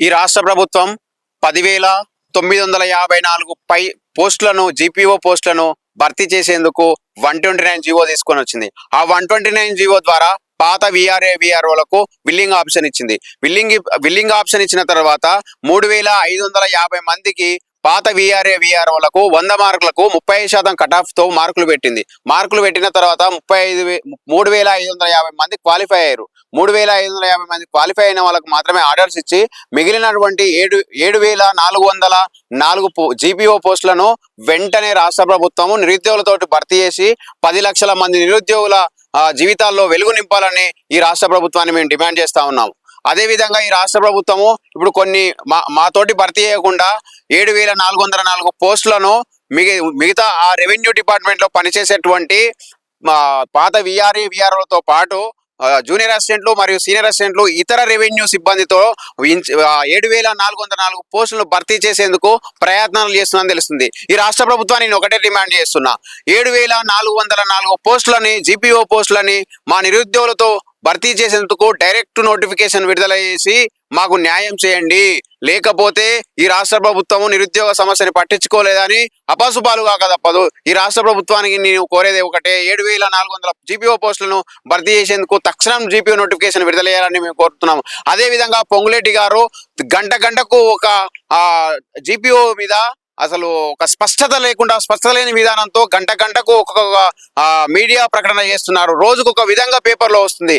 ఈ రాష్ట్ర ప్రభుత్వం 10,954 పై పోస్టులను జీపీఓ పోస్టులను భర్తీ చేసేందుకు 129 జీవో తీసుకొని వచ్చింది. ఆ 129 జీవో ద్వారా పాత విఆర్ఓలకు బిల్లింగ్ ఆప్షన్ ఇచ్చింది. బిల్లింగ్ ఆప్షన్ ఇచ్చిన తర్వాత 3,550 మందికి పాత విఆర్ఓలకు 100 మార్కులకు 35% కట్ ఆఫ్ తో మార్కులు పెట్టింది. మార్కులు పెట్టిన తర్వాత 3,550 మంది క్వాలిఫై అయ్యారు. 3,550 మంది క్వాలిఫై అయిన వాళ్ళకు మాత్రమే ఆర్డర్స్ ఇచ్చి మిగిలినటువంటి 7,404 జీపీఓ పోస్టులను వెంటనే రాష్ట్ర ప్రభుత్వము నిరుద్యోగులతోటి భర్తీ చేసి 10 లక్షల మంది నిరుద్యోగుల జీవితాల్లో వెలుగు నింపాలని ఈ రాష్ట్ర ప్రభుత్వాన్ని మేము డిమాండ్ చేస్తా ఉన్నాము. అదే విధంగా ఈ రాష్ట్ర ప్రభుత్వము ఇప్పుడు కొన్ని మాతోటి భర్తీ చేయకుండా 7,404 పోస్టులను మిగతా ఆ రెవెన్యూ డిపార్ట్మెంట్ లో పనిచేసేటువంటి పాత విఆర్ఓలతో పాటు జూనియర్ అసిస్టెంట్లు మరియు సీనియర్ అసిస్టెంట్లు ఇతర రెవెన్యూ సిబ్బందితో 7,404 పోస్టులను భర్తీ చేసేందుకు ప్రయత్నాలు చేస్తుందని తెలుస్తుంది. ఈ రాష్ట్ర ప్రభుత్వాన్ని నేను ఒకటే డిమాండ్ చేస్తున్నా, 7,404 పోస్టులని జీపీఓ పోస్టులని మా నిరుద్యోగులతో భర్తీ చేసేందుకు డైరెక్ట్ నోటిఫికేషన్ విడుదల చేసి మాకు న్యాయం చేయండి. లేకపోతే ఈ రాష్ట్ర ప్రభుత్వము నిరుద్యోగ సమస్యని పట్టించుకోలేదని అపశుభాలుగా తప్పదు. ఈ రాష్ట్ర ప్రభుత్వానికి నేను కోరేది ఒకటే, 7,400 జీపీఓ పోస్టులను భర్తీ చేసేందుకు తక్షణం జీపీఓ నోటిఫికేషన్ విడుదల చేయాలని మేము కోరుతున్నాము. అదే విధంగా పొంగులేటి గారు గంటకు ఒక జీపీఓ మీద అసలు ఒక స్పష్టత లేని విధానంతో గంటకు ఒక్కొక్క మీడియా ప్రకటన చేస్తున్నారు. రోజుకు ఒక విధంగా పేపర్లో వస్తుంది.